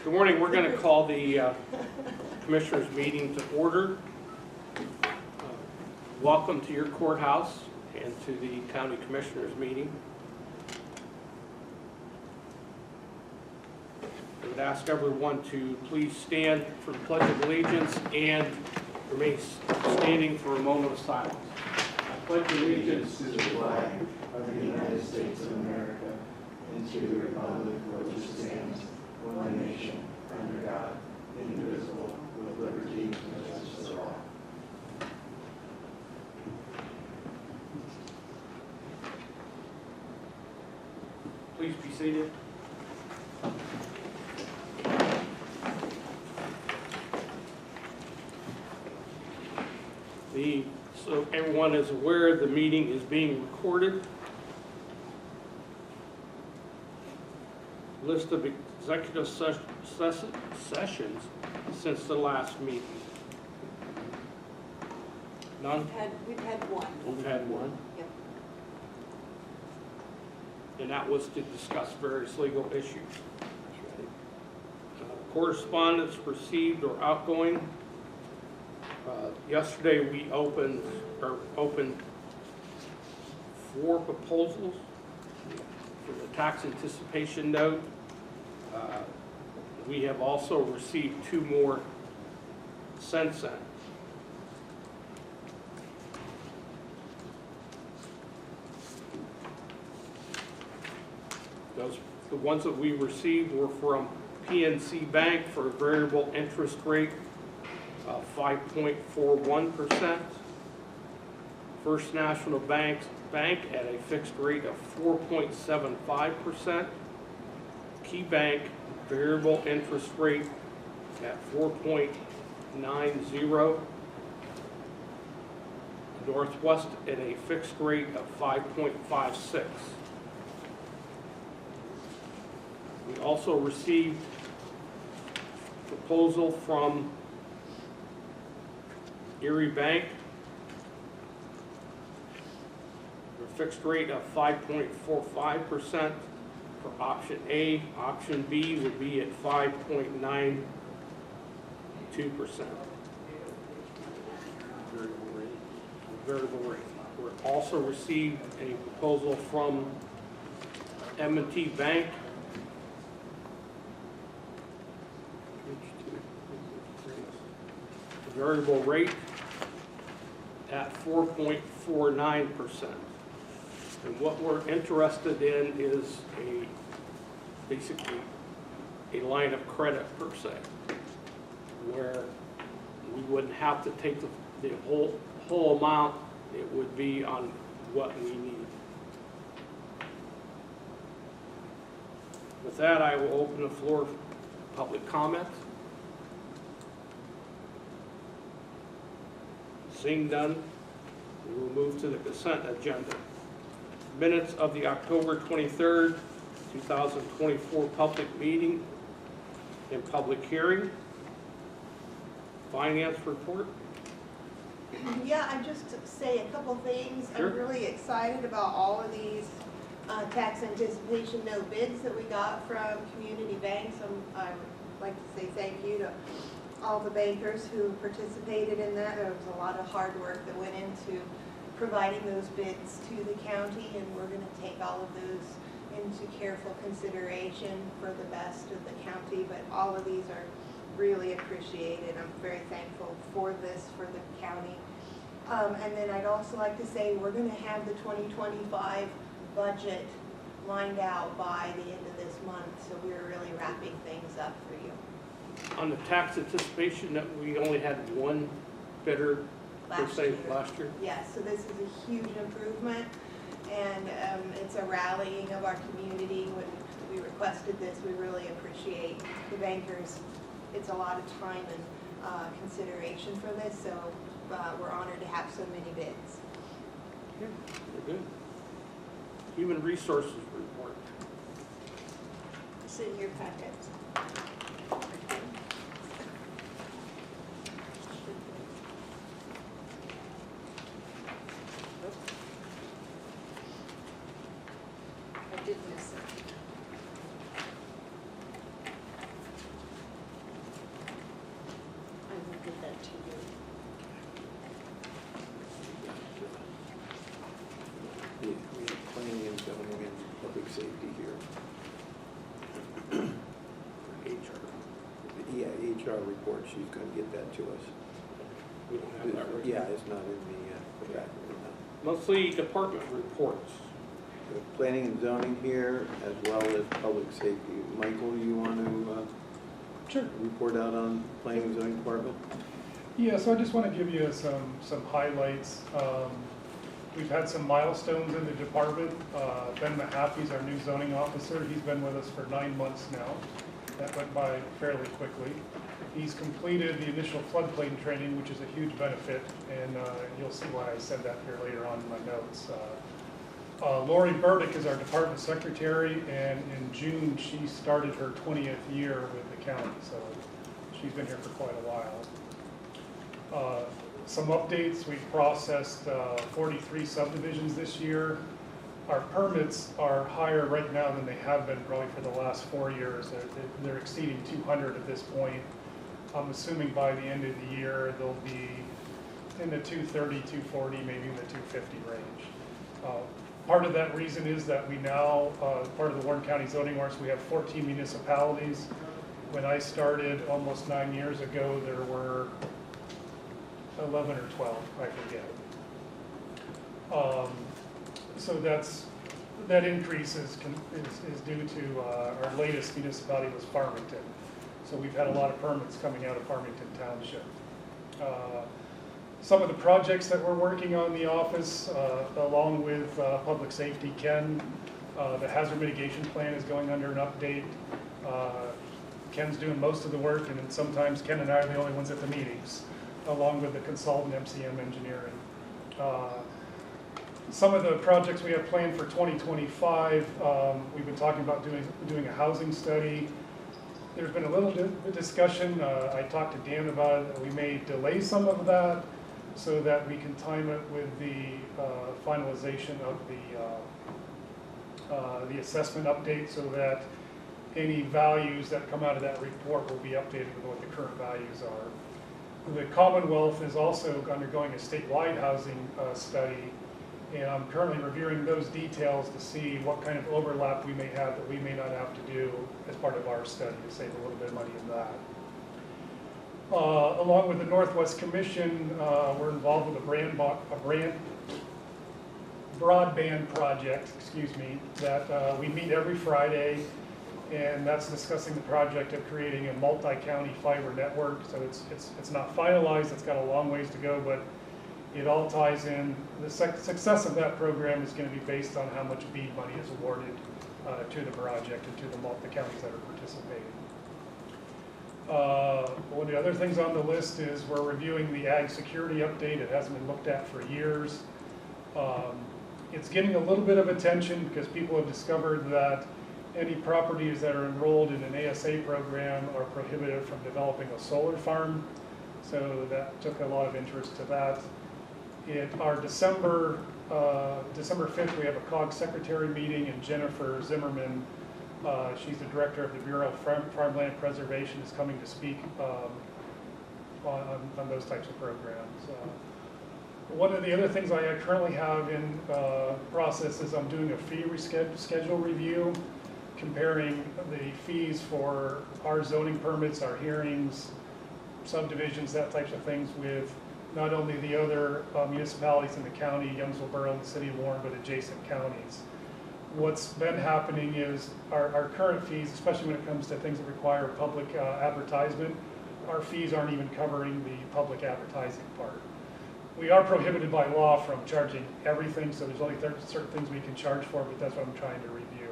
Good morning. We're going to call the Commissioners meeting to order. Welcome to your courthouse and to the County Commissioners meeting. I would ask everyone to please stand for the Pledge of Allegiance and remain standing for a moment of silence. I pledge allegiance to the flag of the United States of America and to the republic for which it stands, one nation, under God, indivisible, with liberty and justice for all. Please be seated. So everyone is aware the meeting is being recorded. List of executive sessions since the last meeting. None? We've had one. We've had one. Yep. And that was to discuss various legal issues. Correspondence received or outgoing. Yesterday we opened 4 proposals for the tax anticipation note. We have also received 2 more since then. The ones that we received were from PNC Bank for a variable interest rate of 5.41%. First National Bank at a fixed rate of 4.75%. Key Bank variable interest rate at 4.90. Northwest at a fixed rate of 5.56. We also received a proposal from Erie Bank for a fixed rate of 5.45% for option A. Option B would be at 5.92%. Variable rate. We also received a proposal from M&T Bank variable rate at 4.49%. And what we're interested in is basically a line of credit per se, where we wouldn't have to take the whole amount. It would be on what we need. With that, I will open the floor for public comment. Seeing none, we will move to the consent agenda. Minutes of the October 23rd, 2024 public meeting and public hearing. Finance report. Yeah, I just say a couple things. Sure. I'm really excited about all of these tax anticipation no bids that we got from community banks. I would like to say thank you to all the bankers who participated in that. There was a lot of hard work that went into providing those bids to the county, and we're going to take all of those into careful consideration for the best of the county. But all of these are really appreciated. I'm very thankful for this for the county. And then I'd also like to say we're going to have the 2025 budget lined out by the end of this month, so we're really wrapping things up for you. On the tax anticipation, that we only had one bidder per se last year. Yes, so this is a huge improvement, and it's a rallying of our community. When we requested this, we really appreciate the bankers. It's a lot of time and consideration for this, so we're honored to have so many bids. Yeah, we're good. Human Resources report. It's in your packet. registrar report, she's gonna get that to us. We don't have that right Yeah, now. it's not in the back. Monthly department reports. We have planning and zoning here, as well as public safety. Michael, you want to Sure. report out on planning and zoning department? Yeah, so I just want to give you some highlights. We've had some milestones in the department. Ben Mahaffey's our new zoning officer. He's been with us for 9 months now. That went by fairly quickly. He's completed the initial floodplain training, which is a huge benefit, and you'll see why I said that here later on in my notes. Lori Burdick is our department secretary, and in June she started her 20th year with the county, so she's been here for quite a while. Some updates: we've processed 43 subdivisions this year. Our permits are higher right now than they have been probably for the last 4 years. They're exceeding 200 at this point. I'm assuming by the end of the year they'll be in the 230, 240, maybe in the 250 range. Part of that reason is that we now, part of the Warren County zoning ordinance, we have 14 municipalities. When I started almost 9 years ago, there were 11 or 12, I forget. So that increase is due to our latest municipality was Farmington. So we've had a lot of permits coming out of Farmington Township. Some of the projects that we're working on in the office, along with public safety, the hazard mitigation plan is going under an update. Ken's doing most of the work, and then sometimes Ken and I are the only ones at the meetings, along with the consultant MCM engineering. Some of the projects we have planned for 2025, we've been talking about doing a housing study. There's been a little bit of discussion. I talked to Dan about it. We may delay some of that so that we can time it with the finalization of the assessment update, so that any values that come out of that report will be updated with what the current values are. The Commonwealth is also undergoing a statewide housing study, and I'm currently reviewing those details to see what kind of overlap we may have that we may not have to do as part of our study to save a little bit of money in that. Along with the Northwest Commission, we're involved with a broadband project, that we meet every Friday, and that's discussing the project of creating a multi-county fiber network. So it's not finalized, it's got a long ways to go, but it all ties in. The success of that program is going to be based on how much BEAD money is awarded to the project and to the counties that are participating. One of the other things on the list is we're reviewing the ag security update. It hasn't been looked at for years. It's getting a little bit of attention because people have discovered that any properties that are enrolled in an ASA program are prohibited from developing a solar farm. So that took a lot of interest to that. Our December 5th, we have a COG secretary meeting, and Jennifer Zimmerman, she's the director of the Bureau of Farmland Preservation, is coming to speak on those types of programs. One of the other things I currently have in process is I'm doing a fee schedule review, comparing the fees for our zoning permits, our hearings, subdivisions, that types of things, with not only the other municipalities in the county, Youngsville Borough and the city of Warren, but adjacent counties. What's been happening is our current fees, especially when it comes to things that require public advertisement, our fees aren't even covering the public advertising part. We are prohibited by law from charging everything, so there's only certain things we can charge for, but that's what I'm trying to review.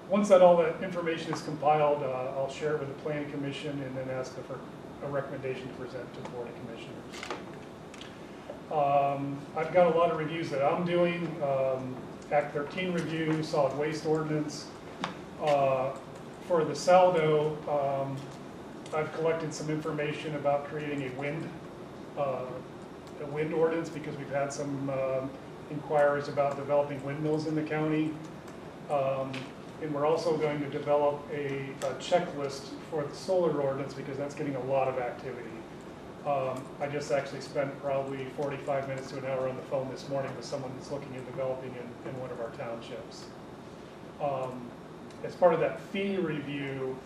Once all that information is compiled, I'll share it with the Planning Commission and then ask for a recommendation to present to the Board of Commissioners. I've got a lot of reviews that I'm doing. Act 13 review, solid waste ordinance. For the Saldo, I've collected some information about creating a wind ordinance, because we've had some inquiries about developing windmills in the county. And we're also going to develop a checklist for the solar ordinance, because that's getting a lot of activity. I just actually spent probably 45 minutes to an hour on the phone this morning with someone that's looking at developing in one of our townships. As part of that fee review,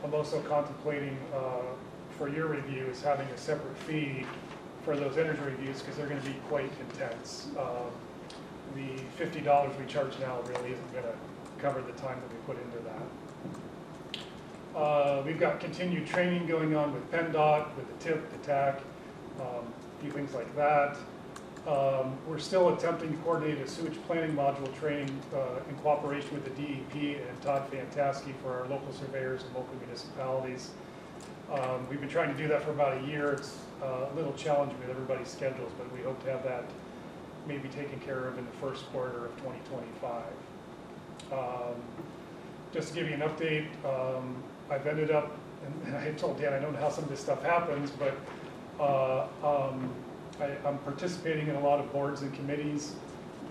I'm also contemplating for your review is having a separate fee for those energy reviews because they're going to be quite intense. The $50 we charge now really isn't going to cover the time that we put into that. We've got continued training going on with PennDOT, with the TIP, the TAC, a few things like that. We're still attempting to coordinate a sewage planning module training in cooperation with the DEP and Todd Fantasky for our local surveyors and local municipalities. We've been trying to do that for about a year. It's a little challenging with everybody's schedules, but we hope to have that maybe taken care of in the first quarter of 2025. Just to give you an update, I've ended up, and I told Dan I don't know how some of this stuff happens, but I'm participating in a lot of boards and committees.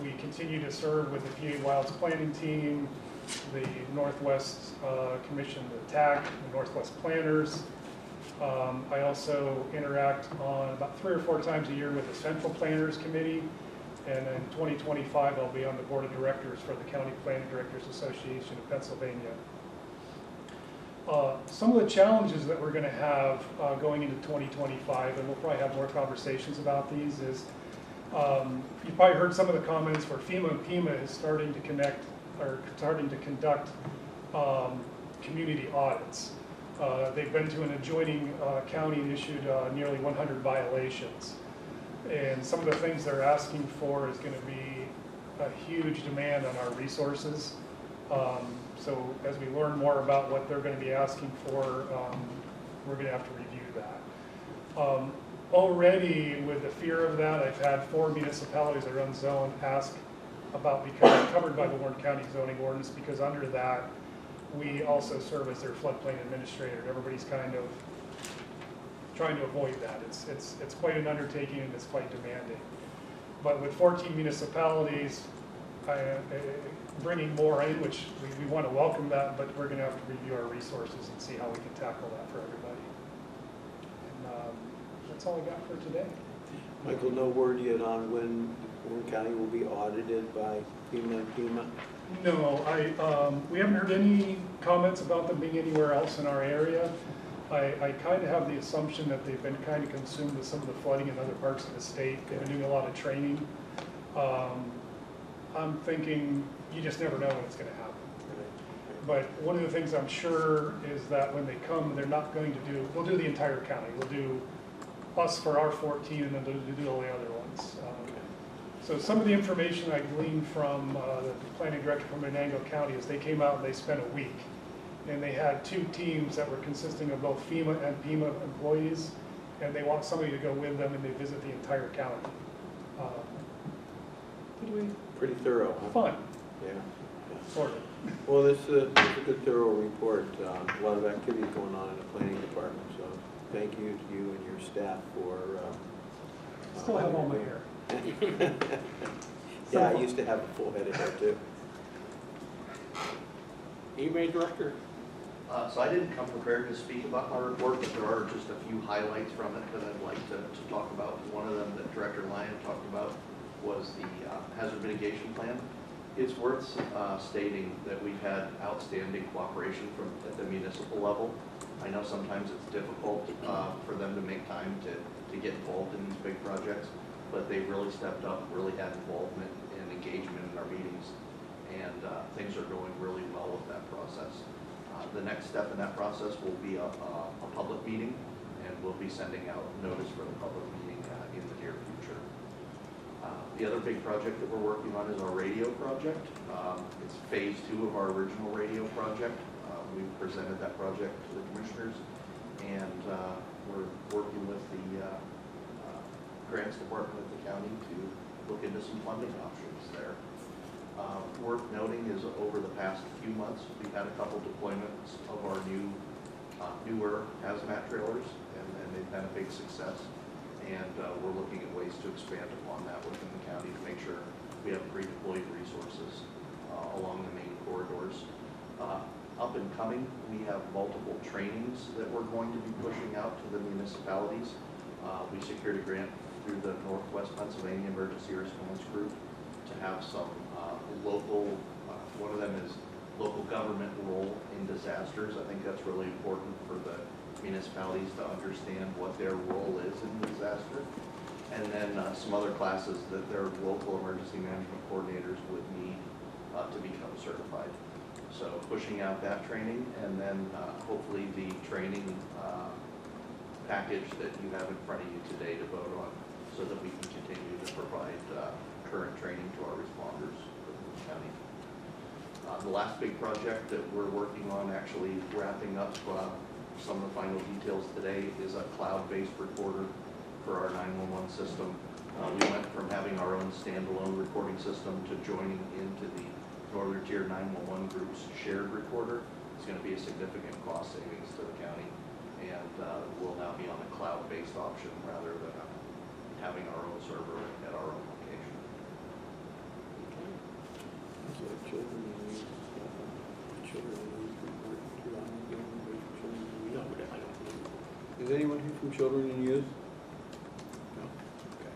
We continue to serve with the PA Wilds Planning Team, the Northwest Commission, the TAC, the Northwest Planners. I also interact on about 3 or 4 times a year with the Central Planners Committee, and in 2025 I'll be on the Board of Directors for the County Planning Directors Association of Pennsylvania. Some of the challenges that we're going to have going into 2025, and we'll probably have more conversations about these, is you've probably heard some of the comments where FEMA and PEMA is starting to conduct community audits. They've been to an adjoining county and issued nearly 100 violations. And some of the things they're asking for is going to be a huge demand on our resources. So as we learn more about what they're going to be asking for, we're going to have to review that. Already with the fear of that, I've had 4 municipalities that are unzoned ask about becoming covered by the Warren County zoning ordinance, because under that, we also serve as their floodplain administrator. Everybody's kind of trying to avoid that. It's quite an undertaking and it's quite demanding. But with 14 municipalities, bringing more in, which we want to welcome that, but we're going to have to review our resources and see how we can tackle that for everybody. And that's all I got for today. Michael, no word yet on when Warren County will be audited by FEMA and PEMA? No, we haven't heard any comments about them being anywhere else in our area. I kind of have the assumption that they've been kind of consumed with some of the flooding in other parts of the state. They've been doing a lot of training. I'm thinking you just never know when it's going to happen. But one of the things I'm sure is that when they come, they're not going to do, we'll do the entire county. We'll do us for our 14 and then they'll do all the other ones. So some of the information I gleaned from the planning director from Venango County is they came out and they spent a week. And they had 2 teams that were consisting of both FEMA and PEMA employees. And they want somebody to go with them and they visit the entire county. Pretty thorough, huh? Fun. Yeah. Sort of. Well, this is a good thorough report. A lot of activity going on in the planning department, so thank you to you and your staff for... Still have all my hair. Yeah, I used to have a full head of hair too. Email director. So I didn't come prepared to speak about my report, but there are just a few highlights from it that I'd like to talk about. One of them that Director Lyon talked about was the hazard mitigation plan. It's worth stating that we've had outstanding cooperation at the municipal level. I know sometimes it's difficult for them to make time to get involved in these big projects, but they really stepped up, really had involvement and engagement in our meetings, and things are going really well with that process. The next step in that process will be a public meeting, and we'll be sending out notice for the public meeting in the near future. The other big project that we're working on is our radio project. It's phase 2 of our original radio project. We presented that project to the commissioners, and we're working with the grants department of the county to look into some funding options there. Worth noting is over the past few months, we've had a couple deployments of our newer hazmat trailers, and they've been a big success. And we're looking at ways to expand upon that within the county to make sure we have pre-deployed resources along the main corridors. Up and coming, we have multiple trainings that we're going to be pushing out to the municipalities. We secured a grant through the Northwest Pennsylvania Emergency Response Group to have some local, one of them is local government role in disasters. I think that's really important for the municipalities to understand what their role is in disaster. And then some other classes that their local emergency management coordinators would need to become certified. So pushing out that training, and then hopefully the training package that you have in front of you today to vote on, so that we can continue to provide current training to our responders within the county. The last big project that we're working on, actually wrapping up some of the final details today, is a cloud-based recorder for our 911 system. We went from having our own standalone recording system to joining into the Northern Tier 911 group's shared recorder. It's going to be a significant cost savings to the county, and we'll now be on a cloud-based option rather than having our own server at our own location. So children and youth, report to ongoing children and youth. No, but I don't know. Is anyone here from children and youth? No? Okay.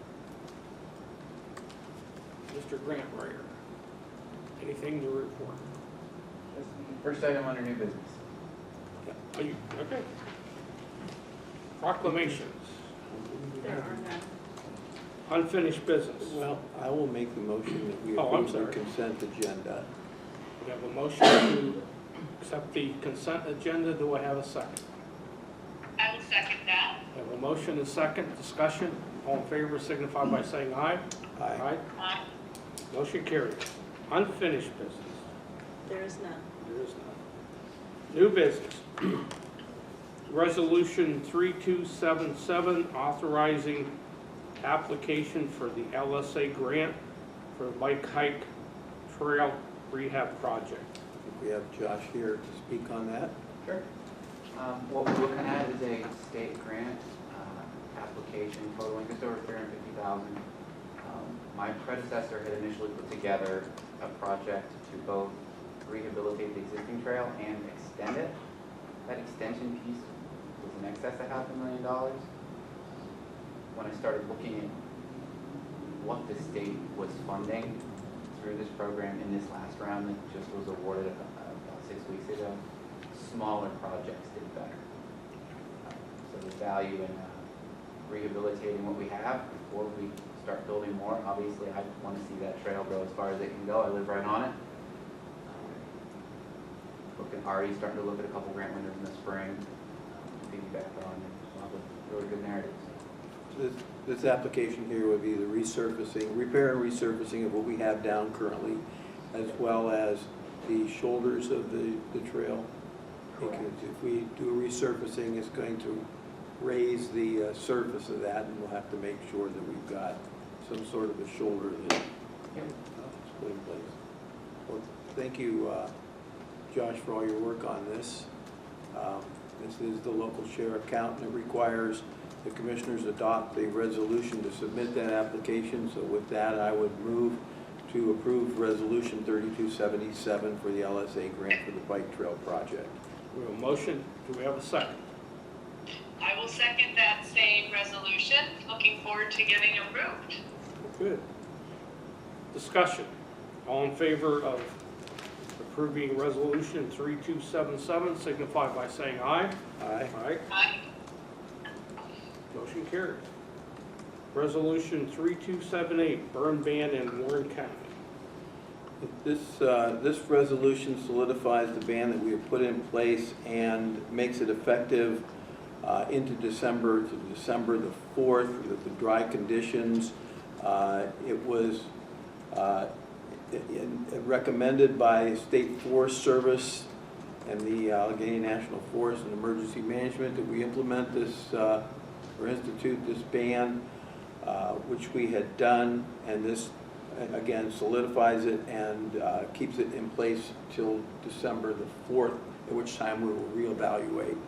Mr. Grant Writer, anything to report? First item under new business. Are you, okay. Proclamations, There are none. unfinished business. Well, I will make the motion that we Oh, I'm approve the sorry. consent agenda. We have a motion to accept the consent agenda. Do I have a second? I will second that. I have a motion and second. Discussion. All in favor signify by saying aye. Aye. Aye. Motion carries. Unfinished business. There is none. There is none. New business. Resolution 3277, authorizing application for the LSA grant for the bike hike trail rehab project. I think we have Josh here to speak on that. Sure. What we're looking at is a state grant application totaling just over $350,000. My predecessor had initially put together a project to both rehabilitate the existing trail and extend it. That extension piece was in excess of $500,000. When I started looking at what the state was funding through this program in this last round that just was awarded about 6 weeks ago, smaller projects did better. So the value in rehabilitating what we have before we start building more. Obviously, I want to see that trail go as far as it can go. I live right on it. Already starting to look at a couple grant winners in the spring, piggyback on it. A lot of really good narratives. This application here would be the resurfacing, repair and resurfacing of what we have down currently, as well as the shoulders of the trail. Because if we do a resurfacing, it's going to raise the surface of that, and we'll have to make sure that we've got some sort of a shoulder that is put in place. Well, thank you, Josh, for all your work on this. This is the local share account, and it requires the commissioners adopt a resolution to submit that application. So with that, I would move to approve resolution 3277 for the LSA grant for the bike trail project. We have a motion. Do we have a second? I will second that same resolution. Looking forward to getting approved. Good. Discussion. All in favor of approving resolution 3277 signify by saying aye. Aye. Aye. Aye. Motion carries. Resolution 3278, burn ban in Warren County. This resolution solidifies the ban that we have put in place and makes it effective into December, to December the 4th, with the dry conditions. It was recommended by State Forest Service and the Allegheny National Forest and Emergency Management that we implement this or institute this ban, which we had done, and this again solidifies it and keeps it in place till December the 4th, at which time we will reevaluate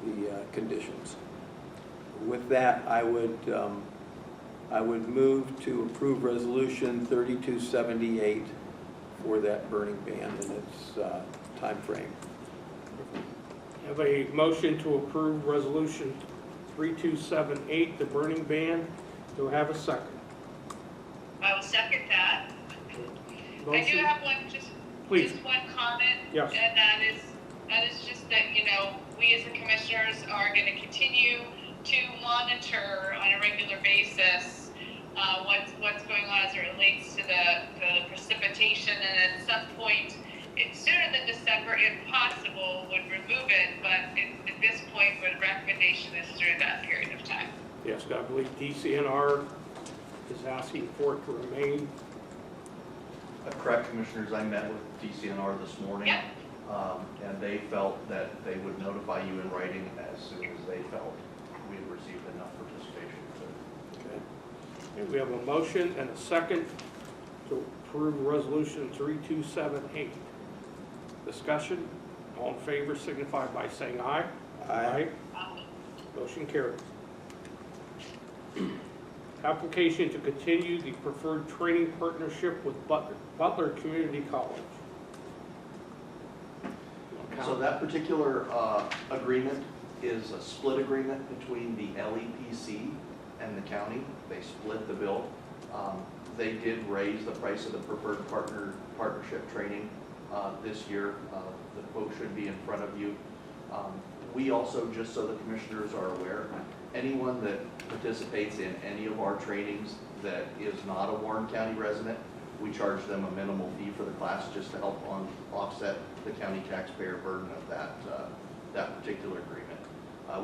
the conditions. With that, I would move to approve resolution 3278 for that burning ban and its time frame. Have a motion to approve resolution 3278, the burning ban. Do I have a second? I will second that. I do Motion. have one, just Please. Just one comment. Yes. And that is just that, you know, we as the commissioners are going to continue to monitor on a regular basis what's going on as it relates to the precipitation, and at some point, sooner than December, if possible, would remove it, but at this point, the recommendation is through that period of time. Yes, I believe DCNR is asking for it to remain. Correct, Commissioners, I met with DCNR this morning. Yep. And they felt that they would notify you in writing as soon as they felt we had received enough participation. Okay. Okay, we have a motion and a second to approve resolution 3278. Discussion, all in favor signify by saying aye. Aye. Motion carries. Application to continue the preferred training partnership with Butler Community College. So that particular agreement is a split agreement between the LEPC and the county. They split the bill. They did raise the price of the preferred partnership training this year. The quote should be in front of you. We also, just so the commissioners are aware, anyone that participates in any of our trainings that is not a Warren County resident, we charge them a minimal fee for the class just to help offset the county taxpayer burden of that particular agreement.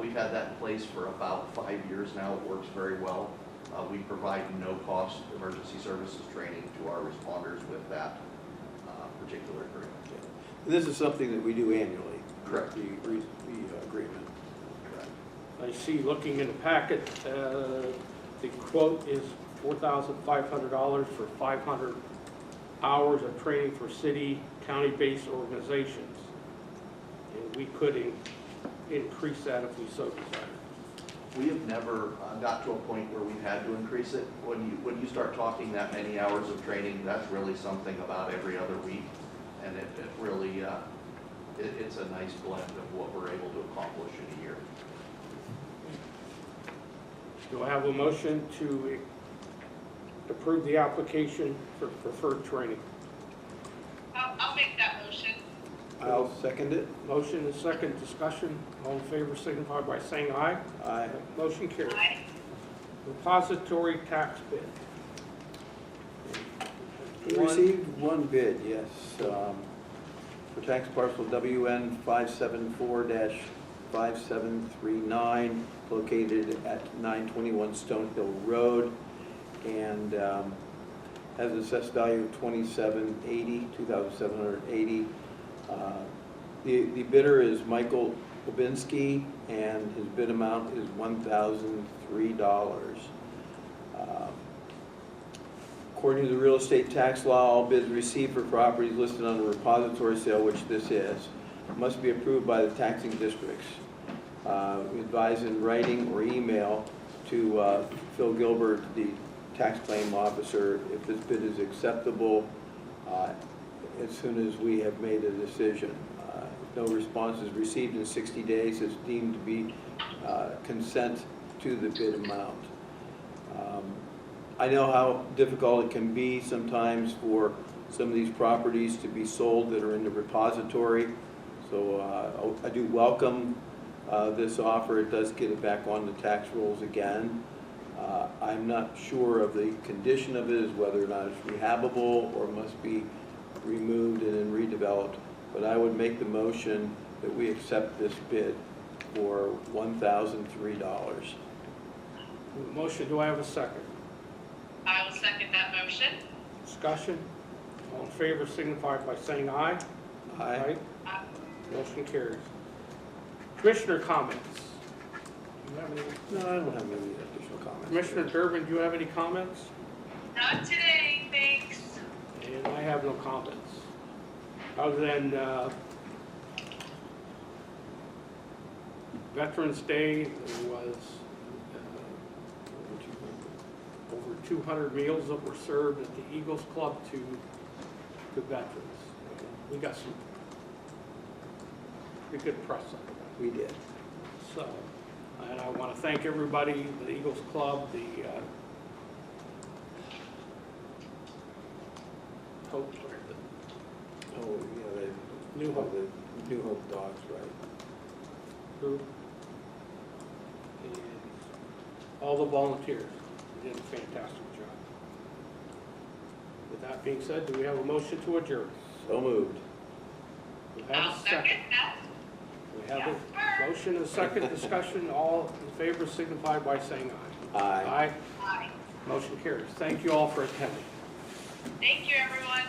We've had that in place for about 5 years now. It works very well. We provide no-cost emergency services training to our responders with that particular agreement. This is something that we do annually. Correct. The agreement. Correct. I see, looking in the packet, the quote is $4,500 for 500 hours of training for city, county-based organizations. And we could increase that if we so desire. We have never got to a point where we've had to increase it. When you start talking that many hours of training, that's really something about every other week, and it really it's a nice blend of what we're able to accomplish in a year. Do I have a motion to approve the application for preferred training? I'll make that motion. I'll second it. Motion and second, discussion. All in favor signify by saying aye. Aye. Motion carries. Aye. Repository tax bid. We received one bid, yes, for tax parcel WN 574-5739, located at 921 Stonehill Road, and has an assessed value of $2,780. The bidder is Michael Babinski, and his bid amount is $1,003. According to the real estate tax law, all bids received for properties listed on a repository sale, which this is, must be approved by the taxing districts. We advise in writing or email to Phil Gilbert, the tax claim officer, if this bid is acceptable as soon as we have made a decision. If no response is received in 60 days, it's deemed to be consent to the bid amount. I know how difficult it can be sometimes for some of these properties to be sold that are in the repository. So I do welcome this offer. It does get it back on the tax rolls again. I'm not sure of the condition of it, is whether or not it's rehabable or must be removed and then redeveloped. But I would make the motion that we accept this bid for $1,003. Motion, do I have a second? I will second that motion. Discussion? All in favor signify by saying aye. Aye. Motion carries. Commissioner comments? Do you have any? No, I don't have any additional comments. Commissioner Durbin, do you have any comments? Not today, thanks. And I have no comments. Other than Veterans Day, there was over 200 meals that were served at the Eagles Club to veterans. We got some pretty good press on that. We did. So, and I want to thank everybody, the Eagles Club, the New of Hope. the New Hope dogs, right? Who? And all the volunteers did a fantastic job. With that being said, do we have a motion to adjourn? So moved. We have I'll a second second. that. We have a motion and a second discussion. All in favor signify by saying aye. Aye. Aye. Aye. Motion carries. Thank you all for attending. Thank you, everyone.